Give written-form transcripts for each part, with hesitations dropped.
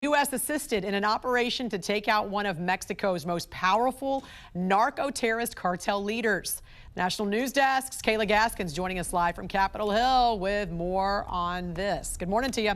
U.S. assisted in an operation to take out one of Mexico's most powerful narco-terrorist cartel leaders. National News Desk's Kayla Gaskins joining us live from Capitol Hill with more on this. Good morning to you.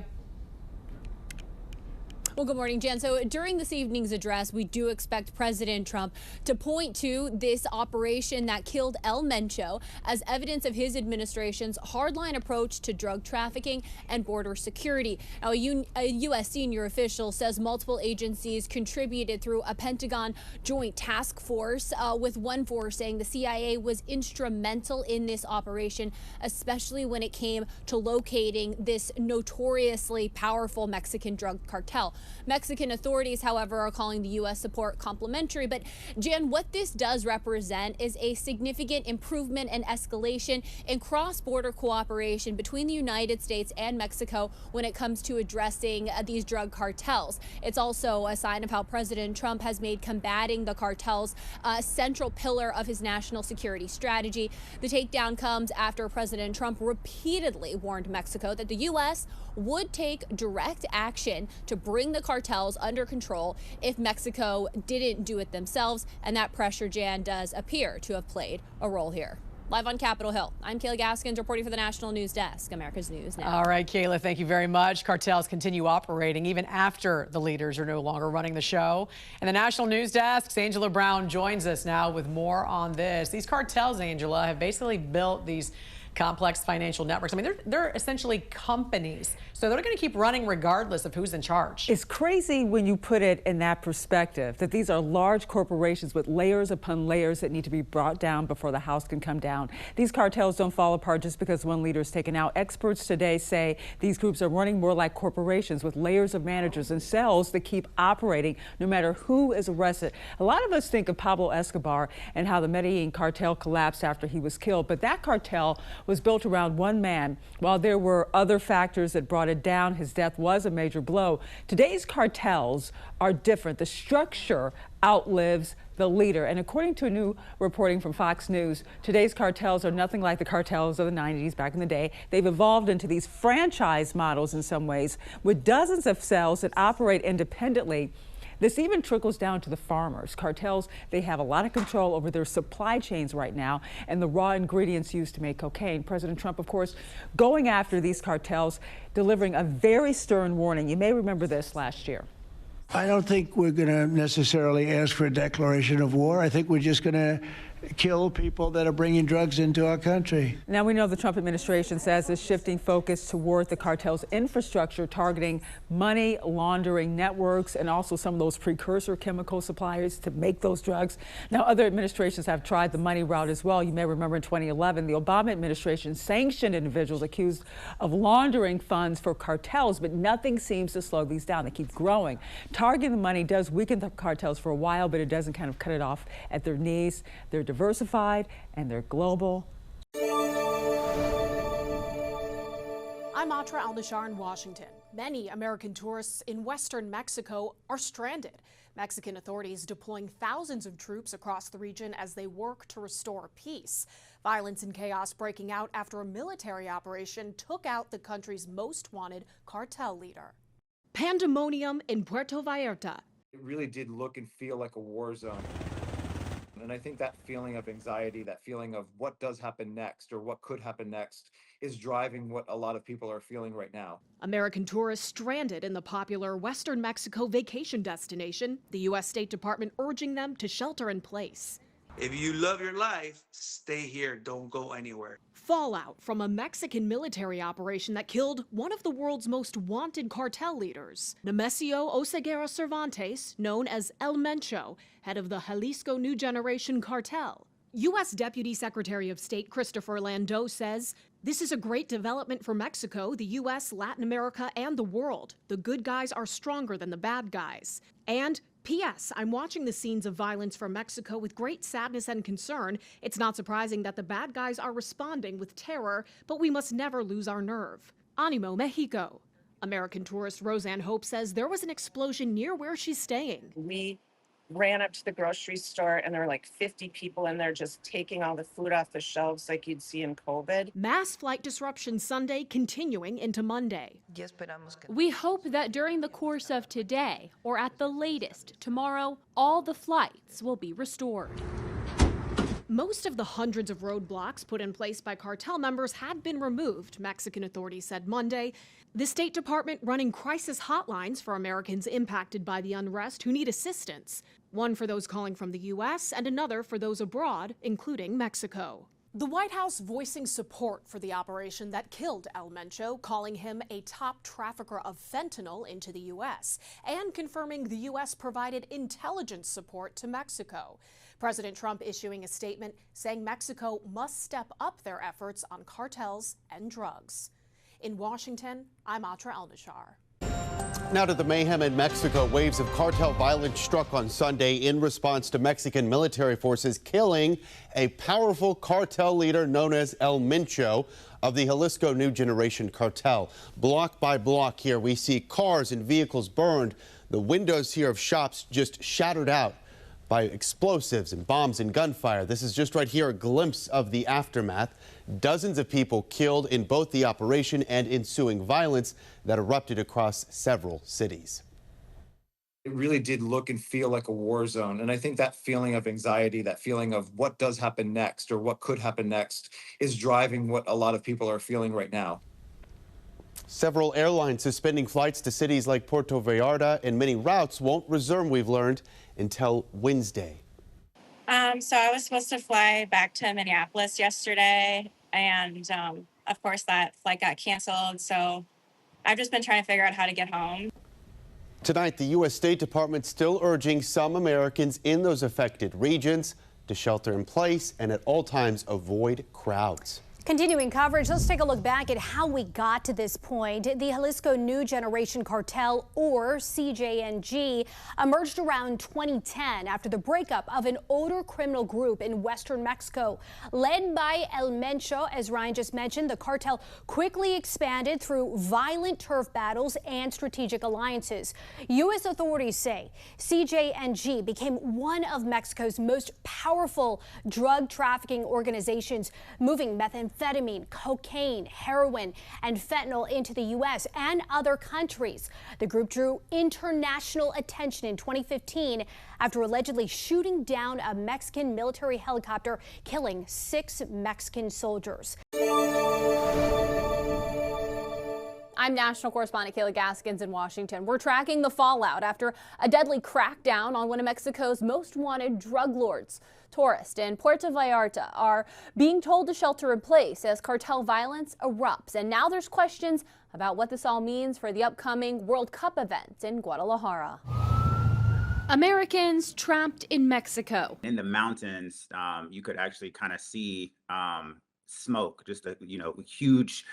Well, good morning, Jan. So during this evening's address, we do expect President Trump to point to this operation that killed Mencho as evidence of his administration's hardline approach to drug trafficking and border security. Now, a U.S. senior official says multiple agencies contributed through a Pentagon joint task force, with one force saying the CIA was instrumental in this operation, especially when it came to locating this notoriously powerful Mexican drug cartel. Mexican authorities, however, are calling the U.S. support complimentary. But, Jan, what this does represent is a significant improvement and escalation in cross-border cooperation between the United States and Mexico when it comes to addressing these drug cartels. It's also a sign of how President Trump has made combating the cartels a central pillar of his national security strategy. The takedown comes after President Trump repeatedly warned Mexico that the U.S. would take direct action to bring the cartels under control if Mexico didn't do it themselves, and that pressure, Jan, does appear to have played a role here. Live on Capitol Hill, I'm Kayla Gaskins reporting for the National News Desk, America's News Now. All right, Kayla, thank you very much. Cartels continue operating even after the leaders are no longer running the show. And the National News Desk's Angela Brown joins us now with more on this. These cartels, Angela, have basically built these complex financial networks. I mean, they're essentially companies, so they're going to keep running regardless of who's in charge. It's crazy when you put it in that perspective, that these are large corporations with layers upon layers that need to be brought down before the house can come down. These cartels don't fall apart just because one leader is taken out. Experts today say these groups are running more like corporations with layers of managers and cells that keep operating no matter who is arrested. A lot of us think of Pablo Escobar and how the Medellin cartel collapsed after he was killed, but that cartel was built around one man. While there were other factors that brought it down, his death was a major blow. Today's cartels are different. The structure outlives the leader. And according to a new reporting from Fox News, today's cartels are nothing like the cartels of the 90s back in the day. They've evolved into these franchise models in some ways, with dozens of cells that operate independently. This even trickles down to the farmers. Cartels, they have a lot of control over their supply chains right now and the raw ingredients used to make cocaine. President Trump, of course, going after these cartels, delivering a very stern warning. You may remember this last year. I don't think we're going to necessarily ask for a declaration of war. I think we're just going to kill people that are bringing drugs into our country. Now, we know the Trump administration says it's shifting focus toward the cartel's infrastructure, targeting money laundering networks and also some of those precursor chemical suppliers to make those drugs. Now, other administrations have tried the money route as well. You may remember in 2011, the Obama administration sanctioned individuals accused of laundering funds for cartels, but nothing seems to slow these down. They keep growing. Targeting the money does weaken the cartels for a while, but it doesn't kind of cut it off at their knees. They're diversified and they're global. I'm Atra Al-Nashar in Washington. Many American tourists in western Mexico are stranded. Mexican authorities deploying thousands of troops across the region as they work to restore peace. Violence and chaos breaking out after a military operation took out the country's most wanted cartel leader. Pandemonium in Puerto Vallarta. It really did look and feel like a war zone. And I think that feeling of anxiety, that feeling of what does happen next or what could happen next is driving what a lot of people are feeling right now. American tourists stranded in the popular Western Mexico vacation destination, the U.S. State Department urging them to shelter in place. If you love your life, stay here, don't go anywhere. Fallout from a Mexican military operation that killed one of the world's most wanted cartel leaders, Nemesio Oseguera Cervantes, known as El Mencho, head of the Jalisco New Generation Cartel. U.S. Deputy Secretary of State Christopher Landau says, "This is a great development for Mexico, the U.S., Latin America, and the world. The good guys are stronger than the bad guys." And P.S. I'm watching the scenes of violence from Mexico with great sadness and concern. It's not surprising that the bad guys are responding with terror, but we must never lose our nerve. Animo, Mexico. American tourist Roseanne Hope says there was an explosion near where she's staying. We ran up to the grocery store and there were like 50 people in there just taking all the food off the shelves like you'd see in COVID. Mass flight disruption Sunday continuing into Monday. We hope that during the course of today, or at the latest tomorrow, all the flights will be restored. Most of the hundreds of roadblocks put in place by cartel members had been removed, Mexican authorities said Monday. The State Department running crisis hotlines for Americans impacted by the unrest who need assistance. One for those calling from the U.S. and another for those abroad, including Mexico. The White House voicing support for the operation that killed El Mencho, calling him a top trafficker of fentanyl into the U.S., and confirming the U.S. provided intelligence support to Mexico. President Trump issuing a statement saying Mexico must step up their efforts on cartels and drugs. In Washington, I'm Atra El-Nashar. Now to the mayhem in Mexico. Waves of cartel violence struck on Sunday in response to Mexican military forces killing a powerful cartel leader known as El Mencho of the Jalisco New Generation Cartel. Block by block here, we see cars and vehicles burned. The windows here of shops just shattered out by explosives and bombs and gunfire. This is just right here a glimpse of the aftermath. Dozens of people killed in both the operation and ensuing violence that erupted across several cities. It really did look and feel like a war zone. And I think that feeling of anxiety, that feeling of what does happen next or what could happen next is driving what a lot of people are feeling right now. Several airlines suspending flights to cities like Puerto Vallarta, and many routes won't resume, we've learned, until Wednesday. So I was supposed to fly back to Minneapolis yesterday, and of course that flight got canceled. So I've just been trying to figure out how to get home. Tonight, the U.S. State Department still urging some Americans in those affected regions to shelter in place and at all times avoid crowds. Continuing coverage, let's take a look back at how we got to this point. The Jalisco New Generation Cartel, or CJNG, emerged around 2010 after the breakup of an older criminal group in western Mexico. Led by El Mencho, as Ryan just mentioned, the cartel quickly expanded through violent turf battles and strategic alliances. U.S. authorities say CJNG became one of Mexico's most powerful drug trafficking organizations, moving methamphetamine, cocaine, heroin, and fentanyl into the U.S. and other countries. The group drew international attention in 2015 after allegedly shooting down a Mexican military helicopter, killing 6 Mexican soldiers. I'm national correspondent Kayla Gaskins in Washington. We're tracking the fallout after a deadly crackdown on one of Mexico's most wanted drug lords. Tourists in Puerto Vallarta are being told to shelter in place as cartel violence erupts. And now there's questions about what this all means for the upcoming World Cup event in Guadalajara. Americans trapped in Mexico. In the mountains, you could actually kind of see smoke, just a huge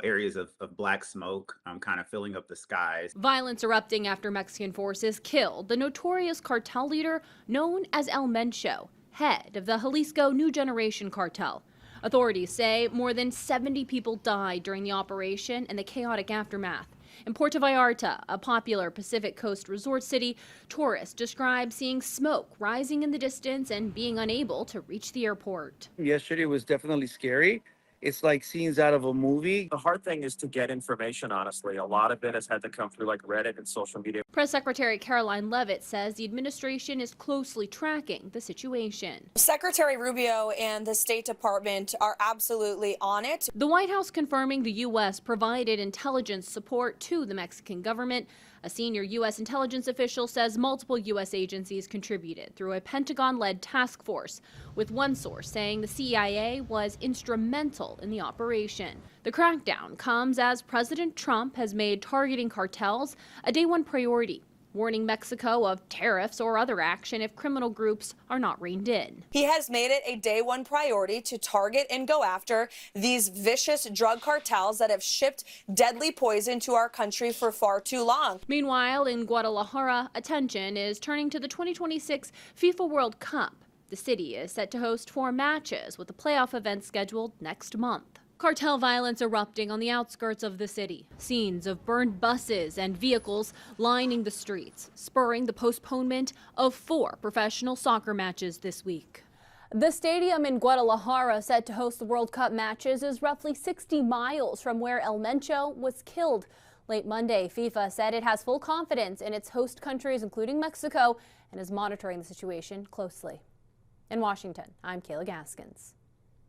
areas of black smoke kind of filling up the skies. Violence erupting after Mexican forces killed the notorious cartel leader known as El Mencho, head of the Jalisco New Generation Cartel. Authorities say more than 70 people died during the operation and the chaotic aftermath. In Puerto Vallarta, a popular Pacific Coast resort city, tourists describe seeing smoke rising in the distance and being unable to reach the airport. Yesterday was definitely scary. It's like scenes out of a movie. The hard thing is to get information, honestly. A lot of it has had to come through like Reddit and social media. Press Secretary Caroline Leavitt says the administration is closely tracking the situation. Secretary Rubio and the State Department are absolutely on it. The White House confirming the U.S. provided intelligence support to the Mexican government. A senior U.S. intelligence official says multiple U.S. agencies contributed through a Pentagon-led task force, with one source saying the CIA was instrumental in the operation. The crackdown comes as President Trump has made targeting cartels a day-one priority, warning Mexico of tariffs or other action if criminal groups are not reined in. He has made it a day-one priority to target and go after these vicious drug cartels that have shipped deadly poison to our country for far too long. Meanwhile, in Guadalajara, attention is turning to the 2026 FIFA World Cup. The city is set to host 4 matches with the playoff event scheduled next month. Cartel violence erupting on the outskirts of the city. Scenes of burned buses and vehicles lining the streets, spurring the postponement of 4 professional soccer matches this week. The stadium in Guadalajara, set to host the World Cup matches, is roughly 60 miles from where El Mencho was killed. Late Monday, FIFA said it has full confidence in its host countries, including Mexico, and is monitoring the situation closely. In Washington, I'm Kayla Gaskins.